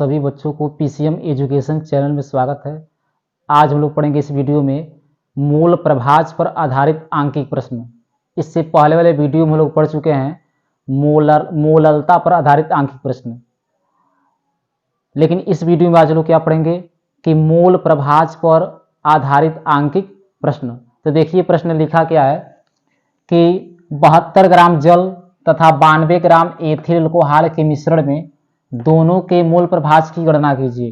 सभी बच्चों को पीसीएम एजुकेशन चैनल में स्वागत है। आज हम लोग पढ़ेंगे इस वीडियो में मूल प्रभाज पर आधारित आंकिक प्रश्न। इससे पहले वाले वीडियो में हम लोग पढ़ चुके हैं मोललता पर आधारित आंकिक प्रश्न, लेकिन इस वीडियो में आज हम लोग क्या पढ़ेंगे कि मूल प्रभाज पर आधारित आंकिक प्रश्न। तो देखिए प्रश्न लिखा क्या है कि 72 ग्राम जल तथा 92 ग्राम एथिल अल्कोहल के मिश्रण में दोनों के मूल प्रभाज की गणना कीजिए।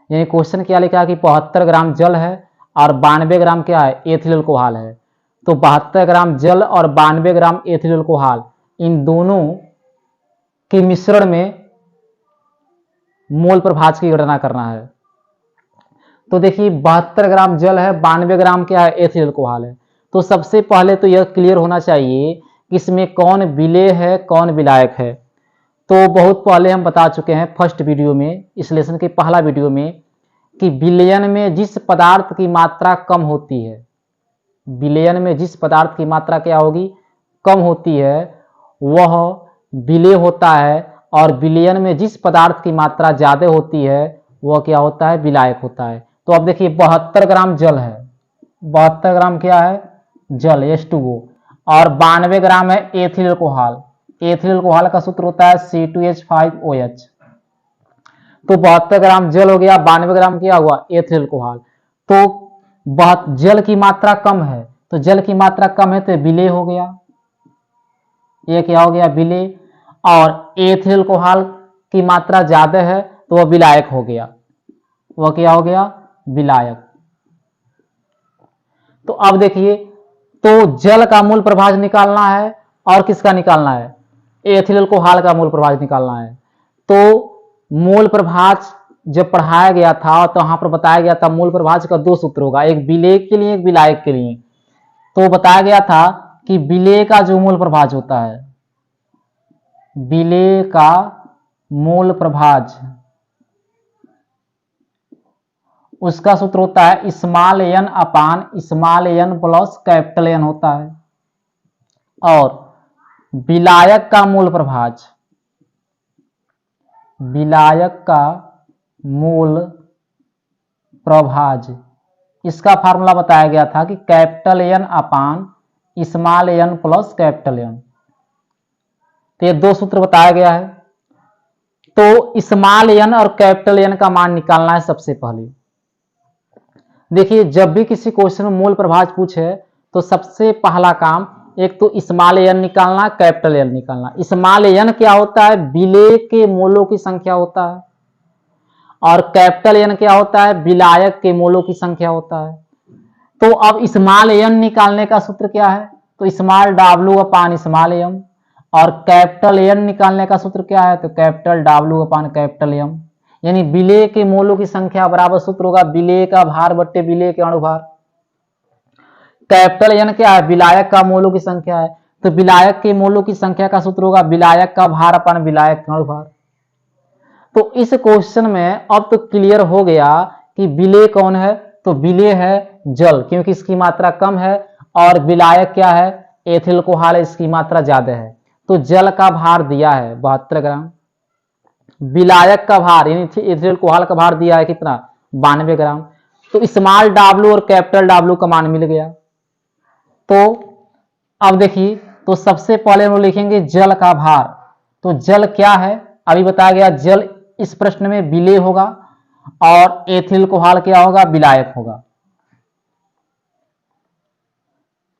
यानी क्वेश्चन क्या लिखा है कि 72 ग्राम जल है और 92 ग्राम क्या है, एथिल अल्कोहल है। तो 72 ग्राम जल और 92 ग्राम एथिल अल्कोहल, इन दोनों के मिश्रण में मोल प्रभाज की गणना करना है। तो देखिए 72 ग्राम जल है, 92 ग्राम क्या है, एथिल अल्कोहल है। तो सबसे पहले तो यह क्लियर होना चाहिए कि इसमें कौन विलेय है कौन विलायक है। तो बहुत पहले हम बता चुके हैं फर्स्ट वीडियो में, इस लेसन के पहला वीडियो में, कि विलयन में जिस पदार्थ की मात्रा कम होती है, विलयन में जिस पदार्थ की मात्रा क्या होगी, कम होती है, वह विलेय होता है, और विलयन में जिस पदार्थ की मात्रा ज्यादा होती है वह क्या होता है, विलायक होता है। तो अब देखिए 72 ग्राम जल है, 72 ग्राम क्या है, जल H2O, और 92 ग्राम है एथिल अल्कोहल। एथिल अल्कोहल का सूत्र होता है C2H5OH। तो 72 ग्राम जल हो गया, 92 ग्राम क्या हुआ, एथिल अल्कोहल। तो बहुत जल की मात्रा कम है, तो जल की मात्रा कम है तो विलेय हो गया, ये क्या हो गया, विलेय। और एथिल अल्कोहल की मात्रा ज्यादा है तो वह विलायक हो गया, वह क्या हो गया, विलायक। तो अब देखिए, तो जल का मूल प्रभाज निकालना है और किसका निकालना है, एथिल अल्कोहल का मूल प्रभाज निकालना है। तो मूल प्रभाज जब पढ़ाया गया था तो वहां पर बताया गया था मूल प्रभाज का दो सूत्र होगा, एक विलेय के लिए एक विलायक के लिए। तो बताया गया था कि विलेय का जो मूल प्रभाज होता है, विलेय का मूल प्रभाज, उसका सूत्र होता है small N upon small N plus capital N होता है। और विलायक का मूल प्रभाज, विलायक का मूल प्रभाज, इसका फार्मूला बताया गया था कि capital N upon small N plus capital N. तो ये दो सूत्र बताया गया है। तो स्मॉल एन और कैपिटल एन का मान निकालना है सबसे पहले। देखिए जब भी किसी क्वेश्चन में मूल प्रभाज पूछे तो सबसे पहला काम एक तो स्मॉल एन निकालना, कैपिटल एन निकालना। स्मॉल एन क्या होता है, विलेय के मोलों की संख्या होता है, और कैपिटल एन क्या होता है, विलायक के मोलों की संख्या होता है। तो अब स्मॉल एन निकालने का सूत्र क्या है, तो small W upon small M, और कैपिटल एन निकालने का सूत्र क्या है, तो capital W upon capital M. यानी विलेय के मोलों की संख्या बराबर सूत्र होगा विलेय का भार बट्टे विलेय के अणुभार। कैपिटल एन क्या है, विलायक का मोलों की संख्या है, तो विलायक के मोलों की संख्या का सूत्र होगा विलायक का भार अपान विलायक का अणुभार। तो इस क्वेश्चन में अब तो क्लियर हो गया कि विलेय कौन है, तो विलेय है जल, क्योंकि इसकी मात्रा कम है, और विलायक क्या है, एथिल अल्कोहल, इसकी मात्रा ज्यादा है। तो जल का भार दिया है 72 ग्राम, विलायक का भार यानी एथिल अल्कोहल का भार दिया है कितना, 92 ग्राम। तो स्मॉल W और कैपिटल W का मान मिल गया। तो अब देखिए, तो सबसे पहले हम लिखेंगे जल का भार। तो जल क्या है, अभी बताया गया, जल इस प्रश्न में विलेय होगा और एथिल अल्कोहल क्या होगा, विलायक होगा।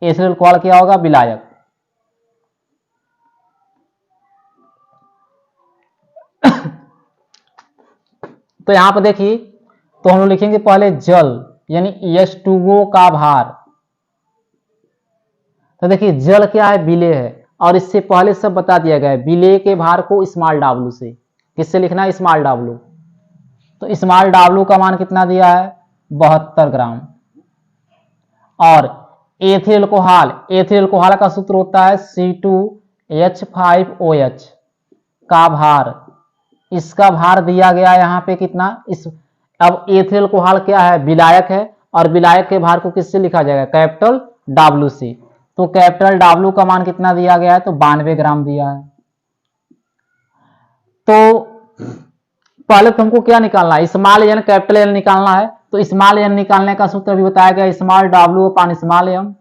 एथिल अल्कोहल क्या होगा, विलायक। तो यहां पर देखिए, तो हम लोग लिखेंगे पहले जल यानी H2O का भार। तो देखिए जल क्या है, विलेय है, और इससे पहले सब बता दिया गया है। विलेय के भार को स्मॉल W से, किससे लिखना है, स्मॉल W। तो स्मॉल W का मान कितना दिया है, 72 ग्राम। और एथिल अल्कोहल, एथिल अल्कोहल का सूत्र होता है C2H5OH का भार, इसका भार दिया गया यहाँ पे कितना, इस अब एथिल अल्कोहल क्या है, विलायक है, और विलायक के भार को किससे लिखा जाएगा, कैपिटल W से। तो कैपिटल W का मान कितना दिया गया है, तो 92 ग्राम दिया है। तो पहले तुमको क्या निकालना है, स्मॉल एन कैपिटल एन निकालना है। तो स्मॉल एन निकालने का सूत्र भी बताया गया, small W upon small M.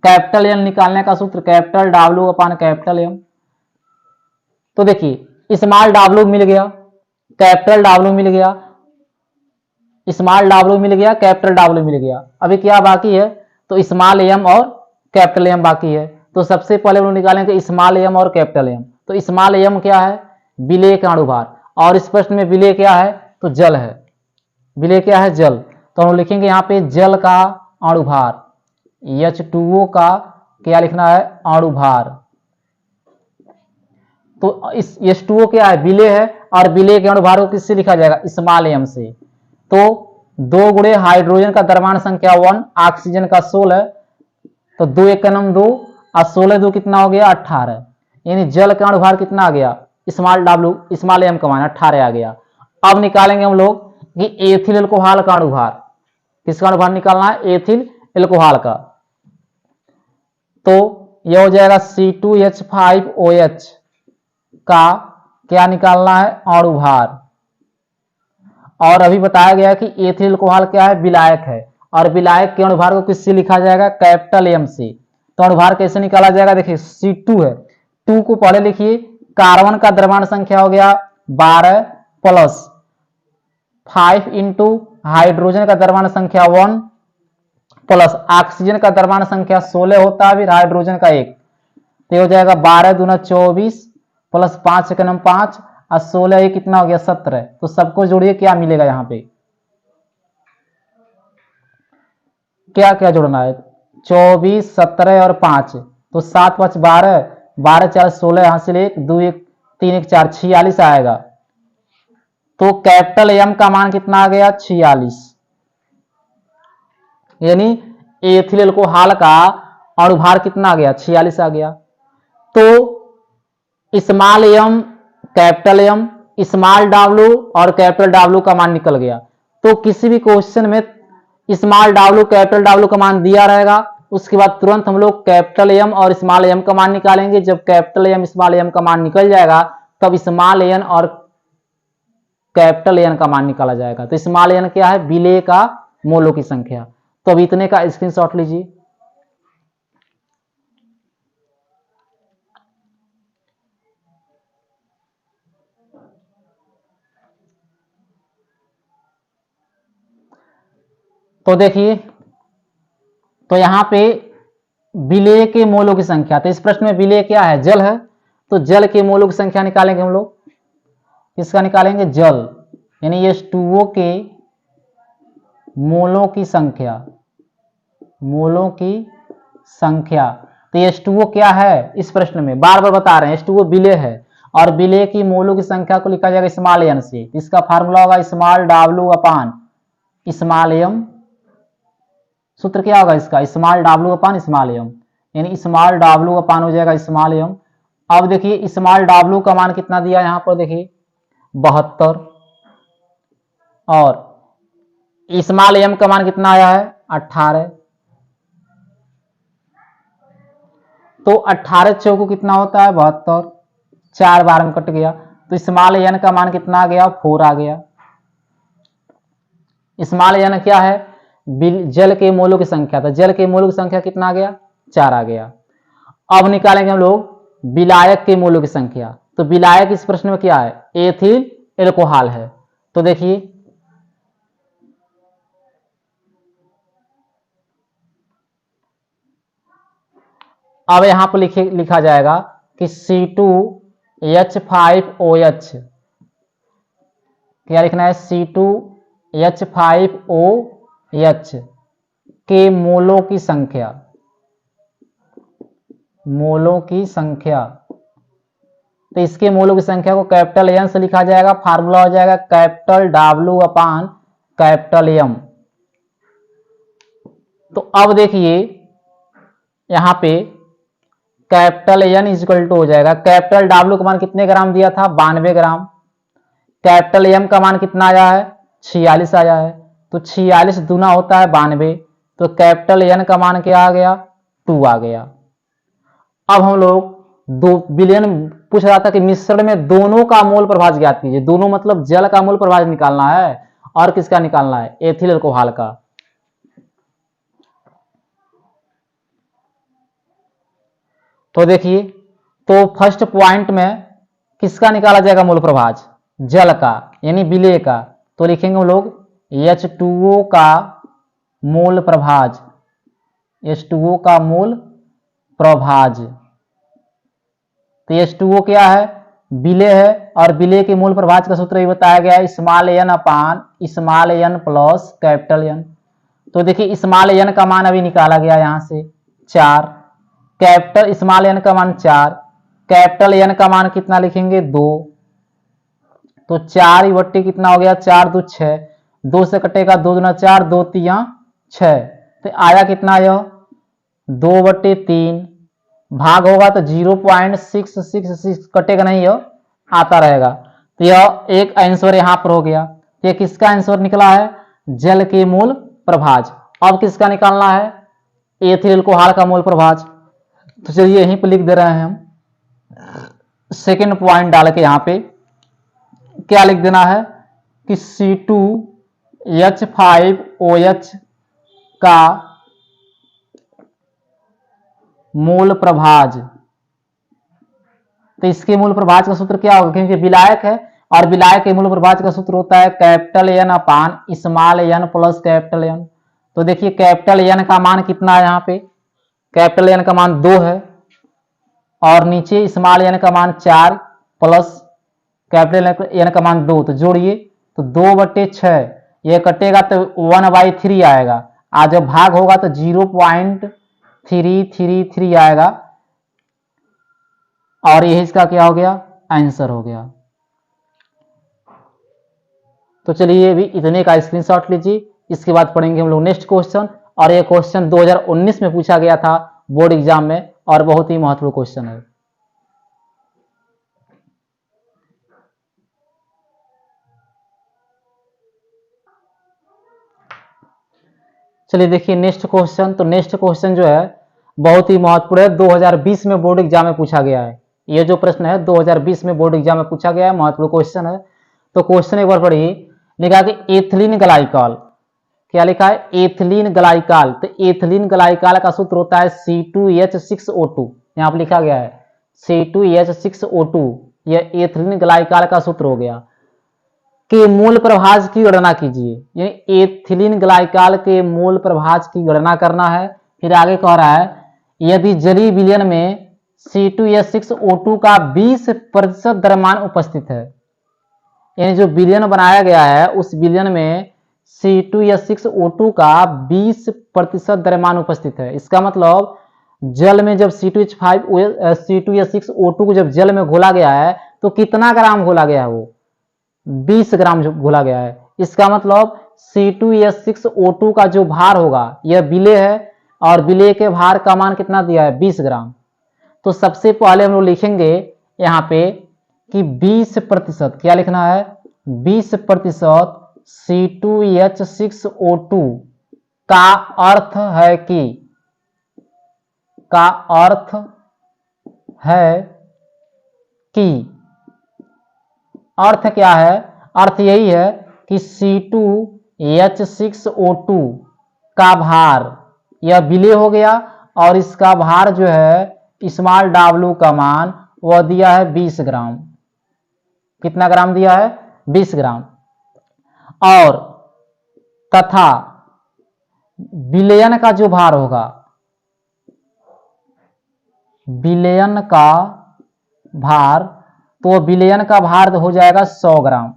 Capital N निकालने का सूत्र capital W upon capital M. तो देखिए स्मॉल डब्ल्यू मिल गया, कैपिटल डब्ल्यू मिल गया, स्मॉल डब्ल्यू मिल गया, कैपिटल डब्ल्यू मिल गया। अभी क्या बाकी है, तो स्मॉल एम और कैपिटल एम बाकी है। तो सबसे पहले हम लोग निकालेंगे स्मॉल एम और कैपिटल एम। तो स्मॉल एम क्या है, विलेय का अणुभार, और इस प्रश्न में विलेय क्या है, तो जल है। विलेय क्या है, जल। तो हम लिखेंगे यहाँ पे जल का अणुभार, H2O का क्या लिखना है, अणुभार। तो इस H2O क्या है, विलेय है, और विलेय के अणुभार को किससे लिखा जाएगा, स्मॉल एम से। तो 2 गुणे हाइड्रोजन का द्रव्यमान संख्या 1, ऑक्सीजन का 16, तो 2 1 2 और 16 2 कितना हो गया, 18। यानी जल का अणुभार कितना आ गया, स्मॉल डब्ल्यू स्मॉल एम का मान 18 आ गया। अब निकालेंगे हम लोग कि एथिल एल्कोहल का अणुभार, किसका अणुभार निकालना है, एथिल एल्कोहल का। तो यह हो जाएगा C2H5OH का क्या निकालना है, अणुभार। और अभी बताया गया कि एथिल अल्कोहल क्या है, विलायक है, और विलायक के अणुभार को किससे लिखा जाएगा, कैपिटल एम से। तो अणुभार कैसे निकाला जाएगा, देखिए C2 है, 2 को पहले लिखिए, कार्बन का द्रव्यमान संख्या हो गया 12 प्लस 5 इंटू हाइड्रोजन का द्रव्यमान संख्या 1 प्लस ऑक्सीजन का द्रव्यमान संख्या 16 होता है, फिर हाइड्रोजन का 1। तो हो जाएगा 12 दूना 24 प्लस 5 1 5 और 16 ये कितना हो गया, 17। तो सबको जोड़िए, क्या मिलेगा यहाँ पे, क्या क्या जोड़ना है, 24 17 और 5, तो 7 5 12 12 4 16, यहां से 1 2 1 3 1 4 46 आएगा। तो कैपिटल एम का मान कितना आ गया, 46। यानी एथिल अल्कोहल का अणुभार कितना आ गया, 46 आ गया। तो small M, capital M, small W और कैपिटल डब्ल्यू का मान निकल गया। तो किसी भी क्वेश्चन में स्मॉल डब्ल्यू कैपिटल डब्ल्यू का मान दिया रहेगा, उसके बाद तुरंत हम लोग कैपिटल एम और स्मॉल एम का मान निकालेंगे। जब कैपिटल एम स्मॉल एम का मान निकल जाएगा, तब स्मॉल एन और कैपिटल एन का मान निकाला जाएगा। तो स्मॉल एन क्या है, विलेय का मोलों की संख्या। तो अब इतने का स्क्रीनशॉट लीजिए। तो देखिए, तो यहां पे विलेय के मोलों की संख्या, तो इस प्रश्न में विलेय क्या है, जल है। तो जल के मोलों की संख्या निकालेंगे हम लोग, किसका निकालेंगे, जल, यानी H2O के मोलों की संख्या, मोलों की संख्या। तो H2O क्या है, इस प्रश्न में बार बार बता रहे हैं, H2O विलेय है, और विलेय की मोलों की संख्या को लिखा जाएगा स्मॉल एन से। इसका फार्मूला होगा small W upon small M. सूत्र क्या होगा इसका, small W upon small M, यानी स्मॉल डब्ल्यू अपान हो जाएगा स्मॉल एम। अब देखिए स्मॉल डब्ल्यू का मान कितना दिया यहां पर, देखिए 72, और स्मॉल एम का मान कितना आया है, 18। तो 18 चौको कितना होता है, 72, 4 बार में कट गया। तो स्मॉल एन का मान कितना आ गया, 4 आ गया। स्मॉल एन क्या है, जल के मोलों की संख्या, तो जल के मोलों की संख्या कितना आ गया, 4 आ गया। अब निकालेंगे हम लोग विलायक के मोलों की संख्या। तो विलायक इस प्रश्न में क्या है, एथिल एल्कोहल है। तो देखिए अब यहां पर लिखा जाएगा कि C2H5OH, क्या लिखना है, C2H5OH के मोलों की संख्या, मोलों की संख्या। तो इसके मोलों की संख्या को कैपिटल एन से लिखा जाएगा, फार्मूला हो जाएगा capital W upon capital M. तो अब देखिए यहां पे कैपिटल एन इक्वल टू हो जाएगा, कैपिटल डब्ल्यू का मान कितने ग्राम दिया था, 92 ग्राम। कैपिटल एम का मान कितना आया है, 46 आया है। तो 46 दूना होता है 92, तो कैपिटल एन का मान क्या आ गया, 2 आ गया। अब हम लोग दो बिलियन पूछा जाता कि मिश्रण में दोनों का मोल प्रभाज ज्ञात कीजिए। दोनों मतलब जल का मोल प्रभाज निकालना है और किसका निकालना है, एथिल अल्कोहल का। तो देखिए, तो फर्स्ट पॉइंट में किसका निकाला जाएगा मोल प्रभाज, जल का यानी विलेय का। तो लिखेंगे हम लोग H2O का मोल प्रभाज, H2O का मोल प्रभाज। तो H2O क्या है, विलेय है, और विलेय के मूल प्रभाज का सूत्र भी बताया गया है, स्मॉल n अपान small n plus capital N। तो देखिए स्मॉल n का मान अभी निकाला गया यहां से 4, कैपिटल स्मॉल n का मान 4, कैपिटल N का मान कितना लिखेंगे 2। तो 4 बट्टी कितना हो गया, 4 2 6, 2 से कटेगा 2 दूना 4, 2 3 6, तो आया कितना यह 2/3, भाग होगा तो 0.666 कटेगा नहीं, यह आता रहेगा। तो यह एक आंसर यहां पर हो गया। तो यह किसका आंसर निकला है, जल के मूल प्रभाज। अब किसका निकालना है, एथिल अल्कोहल का मूल प्रभाज। तो चलिए यहीं पर लिख दे रहे हैं हम, सेकेंड पॉइंट डाल के यहां पे क्या लिख देना है कि C2H5OH का मूल प्रभाज। तो इसके मूल प्रभाज का सूत्र क्या होगा, क्योंकि विलायक है और विलायक के मूल प्रभाज का सूत्र होता है कैपिटल N अपान small n plus capital N। तो देखिए कैपिटल N का मान कितना है, यहाँ पे कैपिटल N का मान 2 है और नीचे स्मॉल n का मान 4 प्लस कैपिटल N का मान 2। तो जोड़िए तो 2/6, ये कटेगा तो 1/3 आएगा। आज जब भाग होगा तो 0.333 आएगा और यही इसका क्या हो गया, आंसर हो गया। तो चलिए अभी इतने का स्क्रीनशॉट लीजिए, इसके बाद पढ़ेंगे हम लोग नेक्स्ट क्वेश्चन। और ये क्वेश्चन 2019 में पूछा गया था बोर्ड एग्जाम में और बहुत ही महत्वपूर्ण क्वेश्चन है। चलिए देखिए नेक्स्ट क्वेश्चन। तो नेक्स्ट क्वेश्चन जो है बहुत ही महत्वपूर्ण है, 2020 में बोर्ड एग्जाम में पूछा गया है। ये जो प्रश्न है 2020 में बोर्ड एग्जाम में पूछा गया है, महत्वपूर्ण क्वेश्चन है। तो क्वेश्चन एक बार पढ़िए, लिखा कि एथिलीन ग्लाइकॉल, क्या लिखा है, एथिलीन ग्लाइकॉल। तो एथिलीन ग्लाइकॉल का सूत्र होता है C2H6O2, यहाँ पर लिखा गया है C2H6O2, यह एथिलीन ग्लाइकॉल का सूत्र हो गया। के मूल प्रभाज की गणना कीजिए, यानी एथिलीन ग्लाइकॉल के मूल प्रभाज की गणना करना है। फिर आगे कह रहा है यदि जलीय विलयन में C2H6O2 का 20% द्रव्यमान उपस्थित है, यानी जो विलयन बनाया गया है उस विलयन में C2H6O2 का 20% द्रव्यमान उपस्थित है। इसका मतलब जल में जब C2H6O2 को जब जल में घोला गया है तो कितना ग्राम घोला गया है, वो 20 ग्राम घोला गया है। इसका मतलब C2H6O2 का जो भार होगा, यह विलेय है और विलेय के भार का मान कितना दिया है, 20 ग्राम। तो सबसे पहले हम लोग लिखेंगे यहाँ पे कि 20%, क्या लिखना है, 20% C2H6O2 का अर्थ है कि, का अर्थ है कि, अर्थ क्या है, अर्थ यही है कि C2H6O2 का भार यह विलेय हो गया और इसका भार जो है स्मॉल w का मान वह दिया है 20 ग्राम। कितना ग्राम दिया है, 20 ग्राम। और तथा विलयन का जो भार होगा, विलयन का भार, तो विलयन का भार हो जाएगा 100 ग्राम।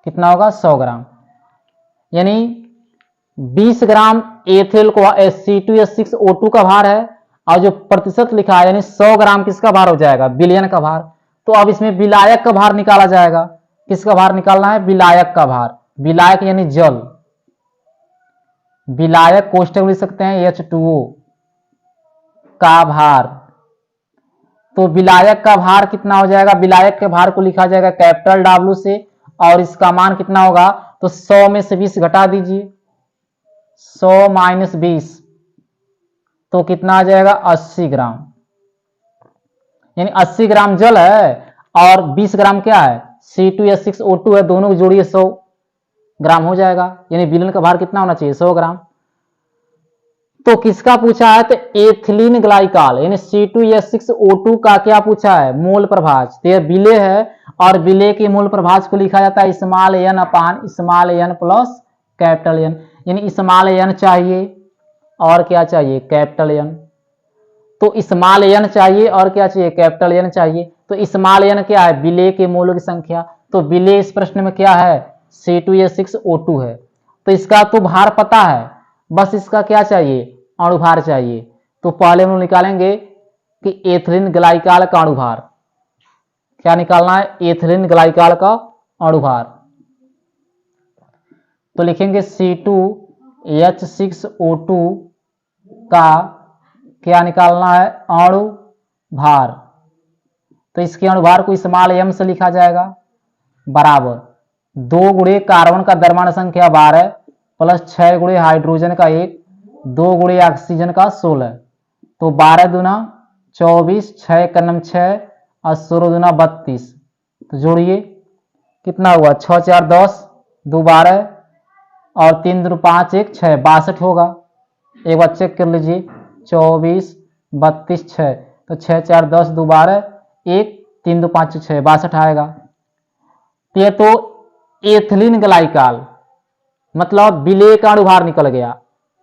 कितना होगा, 100 ग्राम। यानी 20 ग्राम एथिल को C2H6O2 का भार है और जो प्रतिशत लिखा है यानी 100 ग्राम किसका भार हो जाएगा, विलयन का भार। तो अब इसमें विलायक का भार निकाला जाएगा। किसका भार निकालना है, विलायक का भार। विलायक यानी जल, विलायक कोष्टक लिख सकते हैं H2O का भार। तो विलायक का भार कितना हो जाएगा, विलायक के भार को लिखा जाएगा कैपिटल W से और इसका मान कितना होगा, तो 100 में से 20 घटा दीजिए, 100 - 20 तो कितना आ जाएगा, 80 ग्राम। यानी 80 ग्राम जल है और 20 ग्राम क्या है C2H6O2 है, दोनों की जोड़िए 100 ग्राम हो जाएगा। यानी विलयन का भार कितना होना चाहिए 100 ग्राम। तो किसका पूछा है तो एथिलीन ग्लाइकॉल यानी C2H6O2 का क्या पूछा है मोल प्रभाज। तो यह विलेय है और विलेय के मोल प्रभाज को लिखा जाता है स्मॉल n अपान small n plus capital N। यानी स्मॉल n चाहिए और क्या चाहिए कैपिटल N। तो स्मॉल n चाहिए और क्या चाहिए कैपिटल N चाहिए। तो स्मॉल n क्या है विलेय के मोलों की संख्या। तो विलेय इस प्रश्न में क्या है C2H6O2 है। तो इसका तो भार पता है, बस इसका क्या चाहिए अणुभार चाहिए। तो पहले हम लोग निकालेंगे कि एथिलीन ग्लाइकॉल का अणुभार। क्या निकालना है एथिलीन ग्लाइकॉल का अणुभार। तो लिखेंगे C2H6O2 का क्या निकालना है अणुभार। तो इसके अणुभार को स्मॉल m से लिखा जाएगा बराबर 2 गुणे कार्बन का द्रव्यमान संख्या 12 प्लस 6 गुणे हाइड्रोजन का 1 2 गुणे ऑक्सीजन का 16। तो 12 दूना 24 6 का 6 और 16 दूना 32। तो जोड़िए कितना हुआ 6 4 10 2 12 और 3 2 5 1 6 62 होगा। एक बार चेक कर लीजिए 24 32 6 तो 6 4 10 2 12 1 3 2 5 6 62 आएगा। ये तो एथिलीन ग्लाइकॉल मतलब विलेय का अणुभार निकल गया।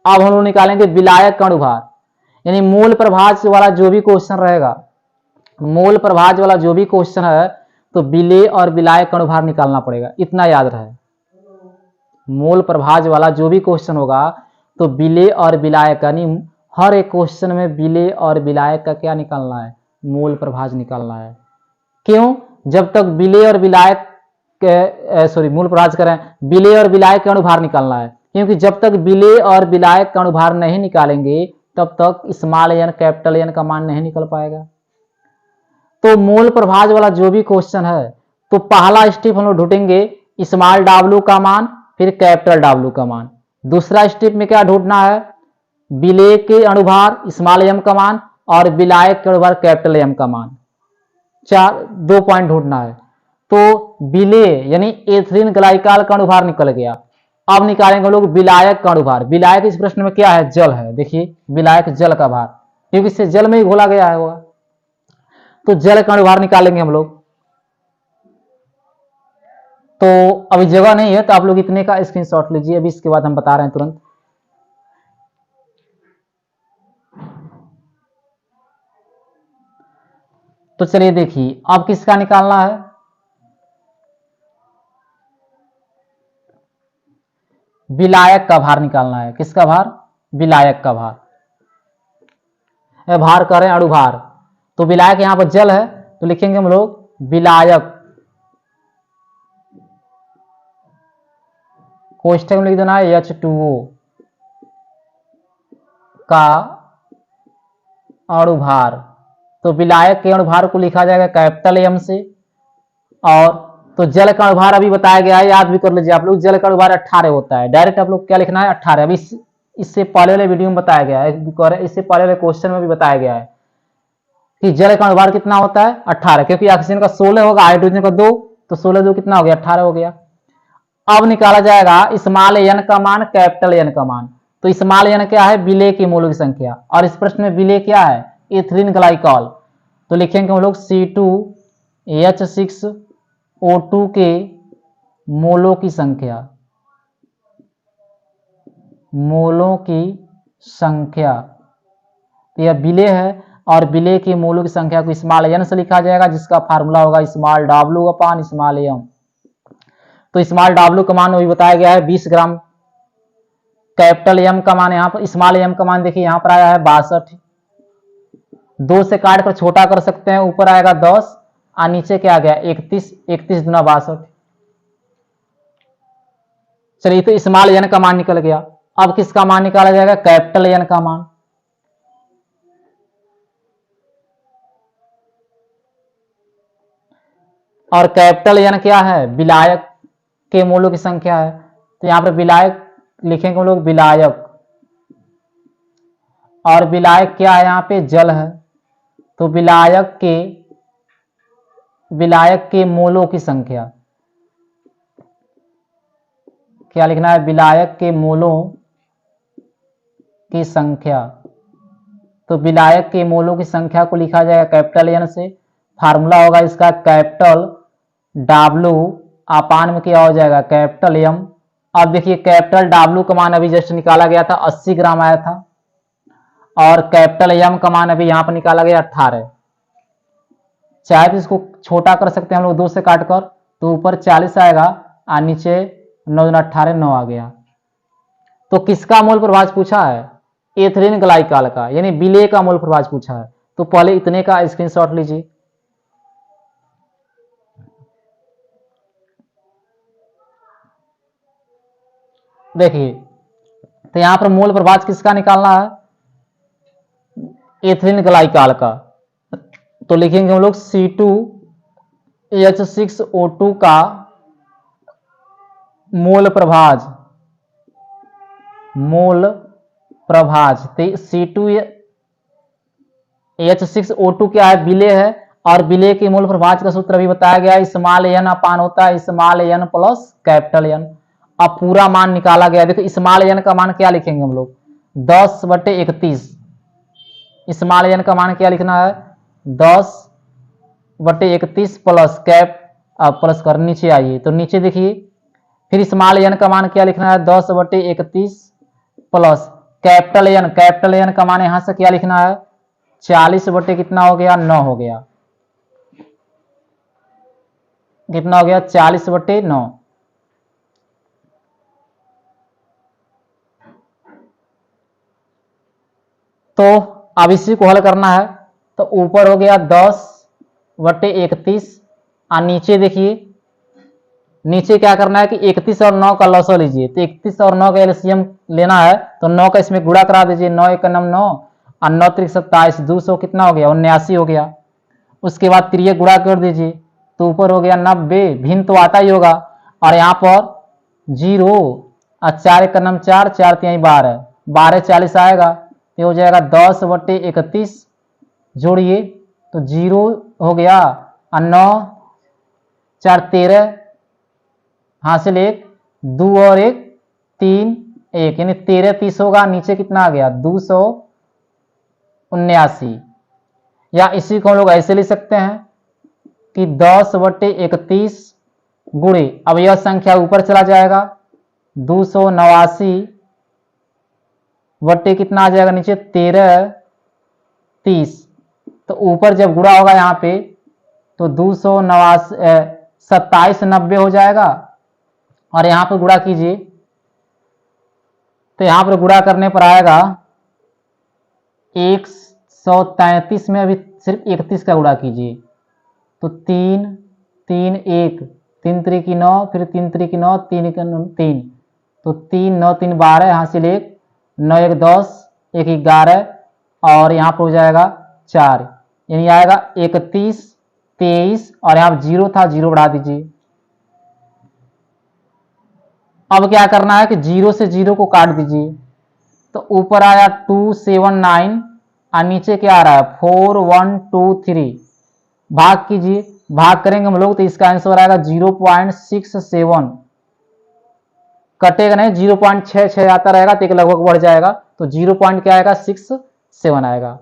अब हम लोग निकालेंगे विलायक का अणुभार। यानी मूल प्रभाज वाला जो भी क्वेश्चन रहेगा, मूल प्रभाज वाला जो भी क्वेश्चन है तो विलेय और विलायक का अणुभार निकालना पड़ेगा, इतना याद रहे। मूल प्रभाज वाला जो भी क्वेश्चन होगा तो विलेय और विलायक यानी हर एक क्वेश्चन में विलेय और विलायक का क्या निकालना है मूल प्रभाज निकालना है। क्यों जब तक विलेय और विलायक मूल प्रभाज करें विलेय और विलायक का अणुभार निकालना है, क्योंकि जब तक विलेय और विलायक का अणुभार नहीं निकालेंगे तब तक स्मॉल n कैपिटल N का मान नहीं निकल पाएगा। तो मूल प्रभाज वाला जो भी क्वेश्चन है तो पहला स्टेप हम लोग ढूंढेंगे स्मॉल w का मान फिर कैपिटल W का मान। दूसरा स्टेप में क्या ढूंढना है विलेय के अणुभार स्मॉल m का मान और विलायक के अणुभार कैपिटल M का मान। 2 पॉइंट ढूंढना है। तो विलेय यानी एथिलीन ग्लाइकॉल का अणुभार निकल गया। अब निकालेंगे लोग विलायक का अणुभार। विलायक इस प्रश्न में क्या है जल है। देखिए विलायक जल का भार क्योंकि इससे जल में ही घोला गया है होगा। तो जल का अणुभार निकालेंगे हम लोग। तो अभी जगह नहीं है तो आप लोग इतने का स्क्रीनशॉट लीजिए, अभी इसके बाद हम बता रहे हैं तुरंत। तो चलिए देखिए अब किसका निकालना है विलायक का भार निकालना है। किसका भार विलायक का भार। भार करें अणुभार। तो विलायक यहां पर जल है तो लिखेंगे हम लोग विलायक कोष्ठक में लिख देना है H2O का अणुभार। तो विलायक के अणुभार को लिखा जाएगा कैपिटल M से। और तो जल का अणुभार अभी बताया गया है, याद भी कर लीजिए आप लोग। जल का अणुभार 18 होता है। डायरेक्ट आप लोग क्या लिखना है 18। अभी इससे पहले वाले वीडियो में बताया गया है, इससे पहले वाले क्वेश्चन में भी बताया गया है कि जल का अणुभार कितना होता है 18, क्योंकि ऑक्सीजन का 16 होगा हाइड्रोजन का 2 तो 16 2 कितना हो गया 18 हो गया। अब निकाला जाएगा स्मॉल n का मान कैपिटल N का मान। तो स्मॉल n क्या है विलेय के मोलों की संख्या और इस प्रश्न में विलेय क्या है एथिलीन ग्लाइकॉल। तो लिखेंगे हम लोग C2H6O2 के मोलों की संख्या, मोलों की संख्या। तो यह विलेय है और विलेय के मोलों की संख्या को स्मॉल n से लिखा जाएगा जिसका फार्मूला होगा small w upon small m। तो स्मॉल w का मान वही बताया गया है 20 ग्राम। कैपिटल M का मान यहाँ पर स्मॉल m का मान देखिए यहाँ पर आया है 62। 2 से काट कर छोटा कर सकते हैं, ऊपर आएगा 10 और नीचे क्या आ गया 31। 31 दूना 62। चलिए तो स्मॉल n का मान निकल गया। अब किसका मान निकाला जाएगा कैपिटल N का मान। और कैपिटल N क्या है विलायक के मोलों की संख्या है। तो यहां पर विलायक लिखेंगे हम लोग विलायक। और विलायक क्या है यहाँ पे जल है। तो विलायक के विलायक के मोलों की संख्या। क्या लिखना है? विलायक के मोलों की संख्या। तो विलायक के मोलों की संख्या को लिखा जाएगा कैपिटल एन से। फार्मूला होगा इसका कैपिटल W अपान में क्या हो जाएगा? Capital M। अब देखिए कैपिटल W का मान अभी जस्ट निकाला गया था 80 ग्राम आया था, और कैपिटल M का मान अभी यहां पर निकाला गया 18। चाहे तो इसको छोटा कर सकते हैं हम लोग 2 से काटकर, तो ऊपर 40 आएगा और नीचे 9 18 9 आ गया। तो किसका मोल प्रभाज पूछा है? एथिलीन ग्लाइकॉल का, यानी विलेय का मोल प्रभाज पूछा है। तो पहले इतने का स्क्रीनशॉट लीजिए। देखिए तो यहां पर मोल प्रभाज किसका निकालना है? एथिलीन ग्लाइकॉल का। तो लिखेंगे हम लोग C2H6O2 का मोल प्रभाज। मोल प्रभाज C2H6O2 क्या है? विलेय है, और विलेय के मोल प्रभाज का सूत्र अभी बताया गया है, स्मॉल n अपान होता है small n plus capital N। अब पूरा मान निकाला गया। देखो स्मॉल n का मान क्या लिखेंगे हम लोग? 10/31। स्मॉल n का मान क्या लिखना है? 10/31 प्लस कैप प्लस कर नीचे आइए, तो नीचे देखिए फिर स्मॉल n का मान क्या लिखना है? 10/31 plus capital N। Capital N का मान यहां से क्या लिखना है? 40 बटे कितना हो गया? 9 हो गया। कितना हो गया? 40/9। तो अब इसी को हल करना है। तो ऊपर हो गया 10/31 और नीचे देखिए, नीचे क्या करना है कि 31 और 9 का लॉसो लीजिए। तो 31 और 9 का एलसीएम लेना है, तो 9 का इसमें गुणा करा दीजिए। 9 × 9 और 9 × 27, 200 कितना हो गया? 79 हो गया। उसके बाद त्रिय गुणा कर दीजिए, तो ऊपर हो गया 90। भिन्न तो आता ही होगा, और यहाँ पर 0 और 4 × 4, 4 × 12, 12 40 आएगा। ये हो जाएगा 10/31। जोड़िए तो 0 हो गया, और 9 4 13, हासिल 1 2 और 1 3 1, यानी 13 30 होगा। नीचे कितना आ गया? 279। या इसी को हम लोग ऐसे लिख सकते हैं कि 10/31 गुणे, अब यह संख्या ऊपर चला जाएगा, 289 बटे कितना आ जाएगा नीचे? 13 30। तो ऊपर जब गुणा होगा यहाँ पे तो 27 90 हो जाएगा, और यहां पर गुणा कीजिए तो यहां पर गुणा करने पर आएगा 133 में अभी सिर्फ 31 का गुणा कीजिए, तो 3 3 1 3 3 की 9, फिर 3 3 की 9, 3 3, तो 3 9 3 12, हासिल 1 9 1 10 1 11, और यहाँ पर हो जाएगा 4, यानी आएगा 31 23, और यहाँ 0 था 0 बढ़ा दीजिए। अब क्या करना है कि 0 से 0 को काट दीजिए, तो ऊपर आया 279 और नीचे क्या आ रहा है? 4123। भाग कीजिए, भाग करेंगे हम लोग तो इसका आंसर आएगा 0.67। कटेगा नहीं, 0.66 आता रहेगा तो एक लगभग बढ़ जाएगा, तो 0. क्या आएगा? 67 आएगा।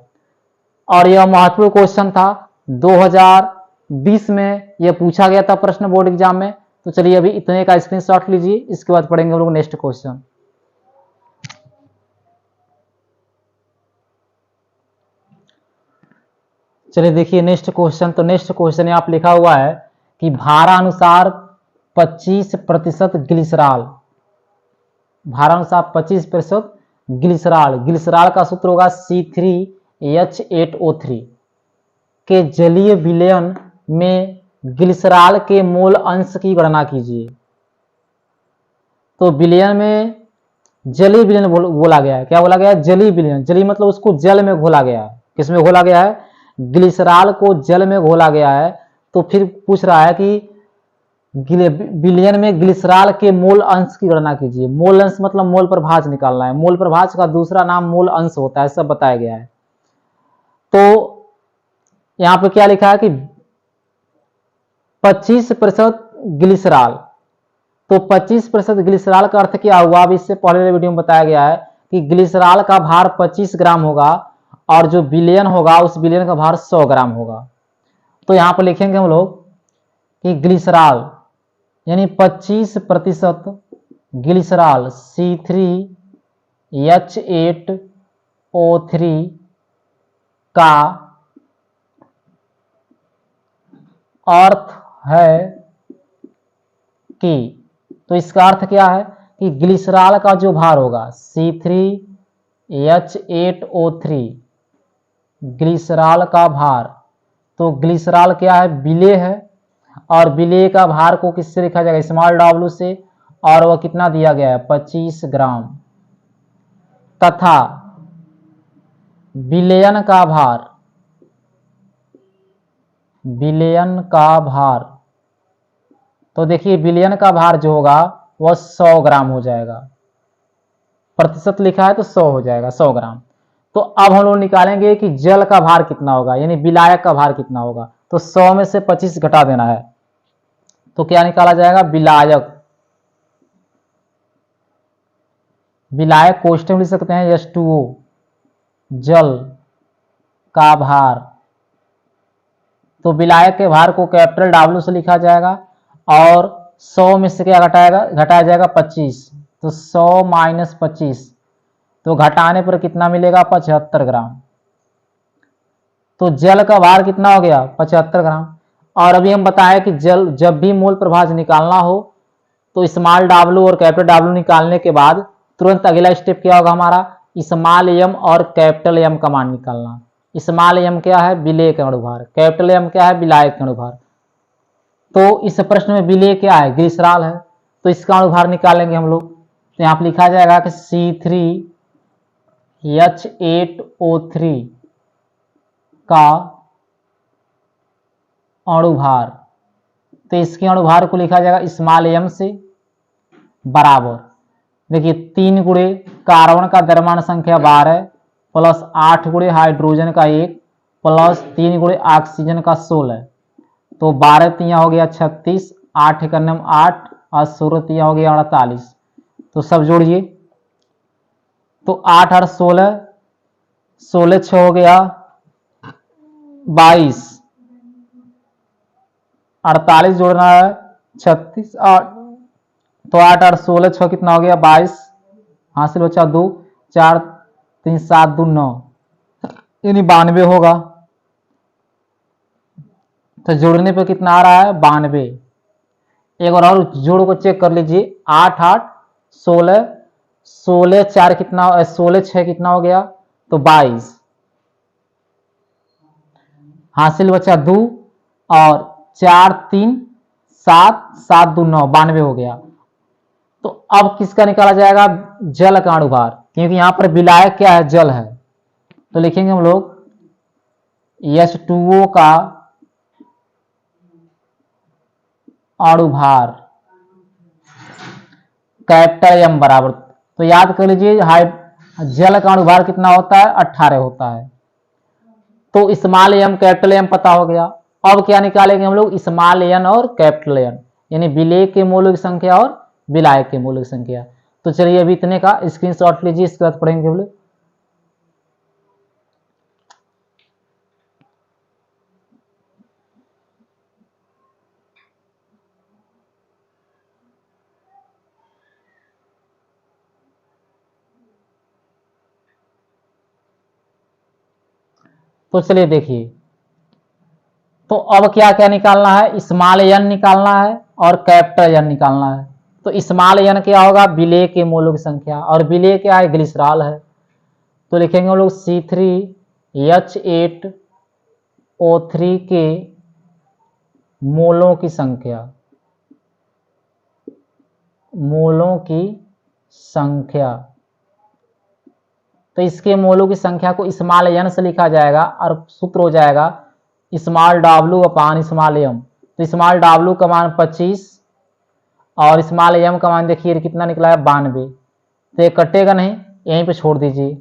और यह महत्वपूर्ण क्वेश्चन था, 2020 में यह पूछा गया था प्रश्न बोर्ड एग्जाम में। तो चलिए अभी इतने का स्क्रीनशॉट लीजिए, इसके बाद पढ़ेंगे हम लोग नेक्स्ट क्वेश्चन। चलिए देखिए नेक्स्ट क्वेश्चन। तो नेक्स्ट क्वेश्चन यहाँ पे लिखा हुआ है कि भारानुसार 25% ग्लिसरॉल, भारानुसार 25% ग्लिसरॉल, ग्लिसरॉल का सूत्र होगा C3H8O3 के जलीय विलयन में ग्लिसरॉल के मोल अंश की गणना कीजिए। तो विलयन में जलीय विलयन बोला गया है। क्या बोला गया है? जलीय विलयन। जलीय मतलब उसको जल में घोला गया है। किसमें घोला गया है? ग्लिसरॉल को जल में घोला गया है। तो फिर पूछ रहा है कि विलयन में ग्लिसरॉल के मोल अंश की गणना कीजिए। मोल अंश मतलब मोल प्रभाज निकालना है। मोल प्रभाज का दूसरा नाम मोल अंश होता है, सब बताया गया है। तो यहां पे क्या लिखा है कि 25% ग्लिसरॉल। तो 25% ग्लिसरॉल का अर्थ क्या हुआ? अब इससे पहले वीडियो में बताया गया है कि ग्लिसरॉल का भार 25 ग्राम होगा और जो विलयन होगा उस विलयन का भार 100 ग्राम होगा। तो यहां पर लिखेंगे हम लोग कि ग्लिसरॉल यानी 25% ग्लिसरॉल C3H8O3 का अर्थ है कि, तो इसका अर्थ क्या है कि ग्लिसरॉल का जो भार होगा C3H8O3 ग्लिसरॉल का भार, तो ग्लिसरॉल क्या है? विलेय है और विलेय का भार को किससे लिखा जाएगा? स्मॉल w से, और वह कितना दिया गया है? 25 ग्राम। तथा विलयन का भार, विलयन का भार, तो देखिए विलयन का भार जो होगा वह 100 ग्राम हो जाएगा। प्रतिशत लिखा है तो 100 हो जाएगा, 100 ग्राम। तो अब हम लोग निकालेंगे कि जल का भार कितना होगा, यानी विलायक का भार कितना होगा। तो 100 में से 25 घटा देना है, तो क्या निकाला जाएगा? विलायक। विलायक कोष्ठक में लिख सकते हैं H2O, जल का भार। तो विलायक के भार को कैपिटल W से लिखा जाएगा और 100 में से क्या घटाया जाएगा? 25। तो 100 माइनस 25, तो घटाने पर कितना मिलेगा? 75 ग्राम। तो जल का भार कितना हो गया? 75 ग्राम। और अभी हम बताया कि जल जब भी मोल प्रभाज निकालना हो तो स्मॉल W और कैपिटल W निकालने के बाद तुरंत अगला स्टेप क्या होगा हमारा? स्मॉल m और कैपिटल M का मान निकालना। स्मॉल m क्या है? विलेय का अणुभार। कैपिटल M क्या है? विलायक का अणुभार। तो इस प्रश्न में विलेय क्या है? ग्लिसरॉल है, तो इसका अणुभार निकालेंगे हम लोग। तो यहाँ पर लिखा जाएगा कि C3H8O3 का अणुभार, तो इसके अणुभार को लिखा जाएगा स्मॉल m से बराबर, देखिए 3 गुणे कार्बन का द्रव्यमान संख्या 12 प्लस 8 गुणे हाइड्रोजन का 1 प्लस 3 गुणे ऑक्सीजन का 16। तो 12 तिया हो गया 36, 8 का नम 8 और 16 तिया हो गया 48। तो सब जोड़िए, तो 8 और 16, 16 6 हो गया 22, 48 जोड़ना है 36, 8, तो 8 और 16 6 कितना हो गया? 22, हासिल बचा 2, 4 3 7 2 9, यानी 92 होगा। तो जोड़ने पे कितना आ रहा है? 92। एक बार और जोड़ को चेक कर लीजिए, 8 8 16, 16 4 कितना, 16 6 कितना हो गया? तो 22, हासिल बचा 2 और 4 3 7 7 2 9, 92 हो गया। तो अब किसका निकाला जाएगा? जल का अणुभार, क्योंकि यहां पर विलायक क्या है? जल है। तो लिखेंगे हम लोग H2O का अणुभार कैपिटल M बराबर, तो याद कर लीजिए जल का अणुभार कितना होता है? 18 होता है। तो स्मॉल m कैपिटल M पता हो गया। अब क्या निकालेंगे हम लोग? स्मॉल n और कैपिटल N, यानी विलेय के मोलों की संख्या और विलायक के मोलों की संख्या। तो चलिए अभी इतने का स्क्रीनशॉट लीजिए, इसके बाद पढ़ेंगे हम लोग। तो चलिए देखिए, तो अब क्या क्या निकालना है? स्मॉल n निकालना है और कैपिटल N निकालना है। तो स्मॉल n क्या होगा? विलेय के मोलों की संख्या, और विलेय क्या है? ग्लिसरॉल है। तो लिखेंगे हम लोग C3H8O3 के मोलों की संख्या, मोलों की संख्या। तो इसके मोलों की संख्या को स्मॉल n से लिखा जाएगा और सूत्र हो जाएगा small w upon small m। तो स्मॉल w का मान 25 और स्मॉल m का मान देखिए कितना निकला है? 92। तो ये कटेगा नहीं, यहीं पे छोड़ दीजिए।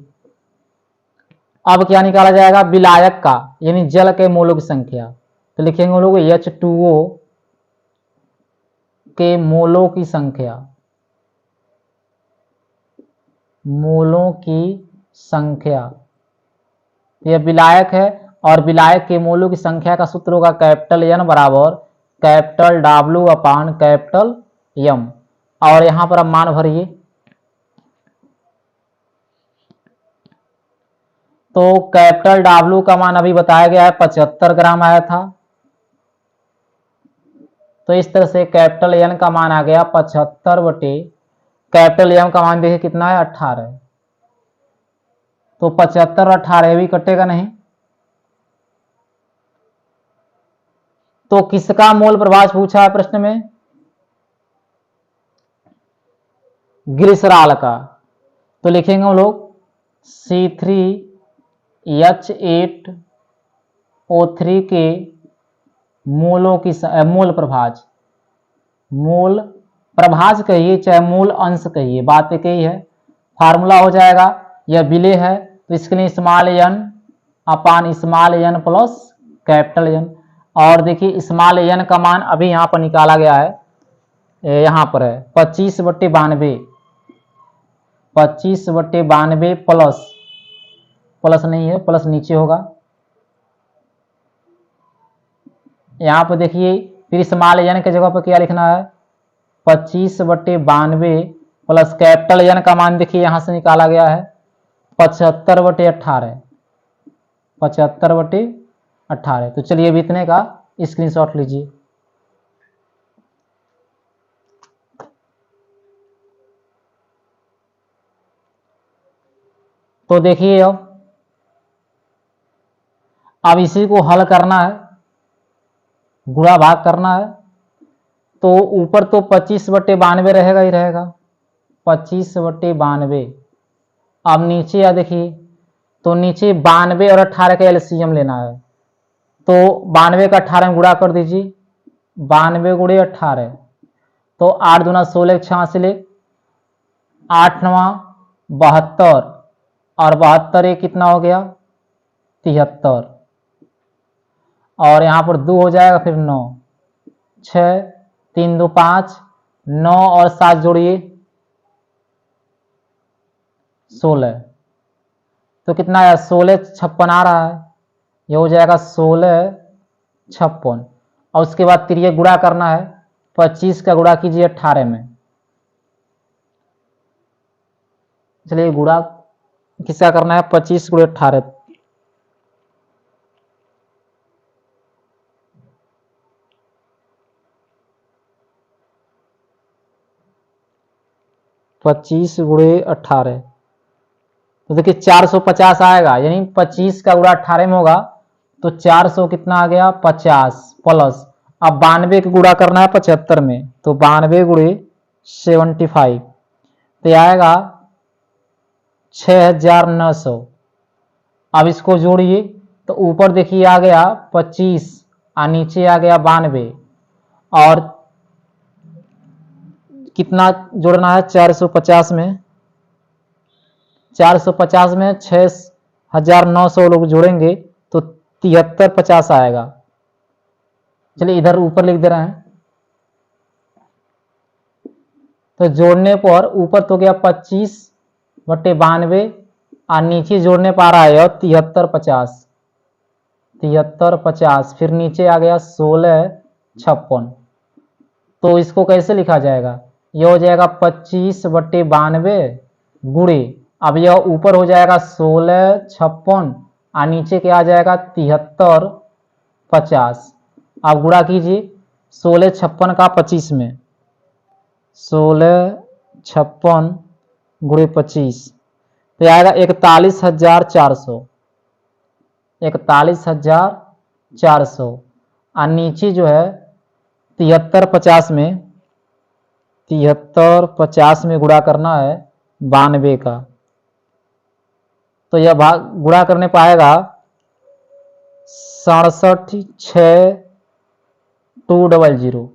अब क्या निकाला जाएगा? विलायक का, यानी जल के मोलों की संख्या। तो लिखेंगे हम लोग H2O के मोलों की संख्या, मोलों की संख्या, यह विलायक है और विलायक के मोलों की संख्या का सूत्र होगा कैपिटल एन बराबर capital W upon capital M. और यहां पर आप मान भरिए, तो कैपिटल डब्ल्यू का मान अभी बताया गया है 75 ग्राम आया था, तो इस तरह से कैपिटल एन का मान आ गया 75 बटे कैपिटल एम का मान देखिए कितना है 18, तो 75 और 18 भी कटेगा नहीं। तो किसका मोल प्रभाज पूछा है प्रश्न में, ग्लिसरॉल का, तो लिखेंगे हम लोग C3H8O3 के मोलों की मोल प्रभाज, मोल प्रभाज कहिए चाहे मूल अंश कहिए, बात एक ही है। फार्मूला हो जाएगा, यह विलेय है तो इसके लिए small N upon small N plus capital N. और देखिए स्मॉल एन का मान अभी यहाँ पर निकाला गया है, यहाँ पर है 25/92, 25/92 प्लस, प्लस नहीं है प्लस नीचे होगा, यहाँ पर देखिए फिर स्मॉल एन के जगह पर क्या लिखना है 25/92 प्लस कैपिटल एन का मान देखिए यहां से निकाला गया है 75/18, 75/18। तो चलिए अभी इतने का स्क्रीनशॉट लीजिए। तो देखिए अब इसी को हल करना है, गुणा भाग करना है, तो ऊपर तो 25/92 रहेगा ही रहेगा, 25/92। अब नीचे या देखिए तो नीचे 92 और 18 का एलसीएम लेना है, तो 92 का 18 में गुणा कर दीजिए, 92 गुणे 18, तो 8 दूना 16 86, 8 9 72 और 72 ये कितना हो गया 73, और यहाँ पर 2 हो जाएगा फिर 9, 6 3 2 5, 9 और 7 जोड़िए 16, तो कितना है 16 56 आ रहा है, ये हो जाएगा 16 56। और उसके बाद तिरिये गुणा करना है, 25 का गुणा कीजिए 18 में, चलिए गुणा किसका करना है 25 गुणे 18, पच्चीस गुणे 18, तो देखिए 450 आएगा, यानी 25 का गुणा 18 में होगा तो 400 कितना आ गया 50 प्लस, अब 92 का गुणा करना है 75 में, तो 92 गुणे 75, तो आएगा 6900। अब इसको जोड़िए, तो ऊपर देखिए आ गया 25 और नीचे आ गया 92, और कितना जोड़ना है 450 में, 450 में 6900 लोग जोड़ेंगे तो 7350 आएगा। चलिए इधर ऊपर लिख दे रहे हैं, तो जोड़ने पर ऊपर तो गया 25/92 और नीचे जोड़ने पर आ रहा है 7350, 7350, फिर नीचे आ गया 1656। तो इसको कैसे लिखा जाएगा, यह हो जाएगा 25/92 गुणे, अब यह ऊपर हो जाएगा 1656 और नीचे क्या आ जाएगा 7350। आप गुणा कीजिए 1656 का 25 में, 1656 गुणे 25, तो आएगा 41,400, 41,400, और नीचे जो है 7350 में, 7350 में गुणा करना है 92 का, तो यह भाग गुणा करने पाएगा 67,6200,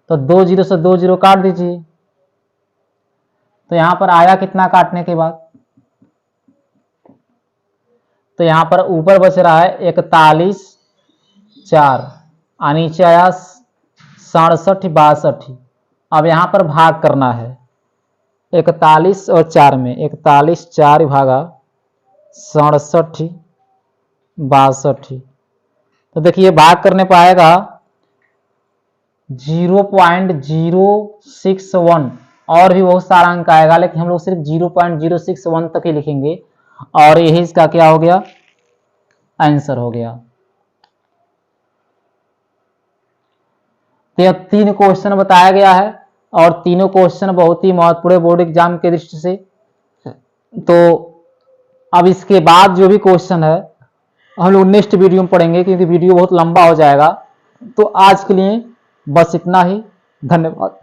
तो 2 0 से 2 0 काट दीजिए, तो यहां पर आया कितना काटने के बाद, तो यहां पर ऊपर बच रहा है 41,400 और नीचे आया 67,62, अब यहाँ पर भाग करना है 41 और 4 में, 41 4 भागा 67 62। तो देखिए भाग करने पर आएगा 0.061 और भी बहुत सारा अंक आएगा, लेकिन हम लोग सिर्फ 0.061 तक ही लिखेंगे और यही इसका क्या हो गया, आंसर हो गया। तो यह 3 क्वेश्चन बताया गया है और तीनों क्वेश्चन बहुत ही महत्वपूर्ण बोर्ड एग्जाम के दृष्टि से। तो अब इसके बाद जो भी क्वेश्चन है हम लोग नेक्स्ट वीडियो में पढ़ेंगे, क्योंकि वीडियो बहुत लंबा हो जाएगा। तो आज के लिए बस इतना ही, धन्यवाद।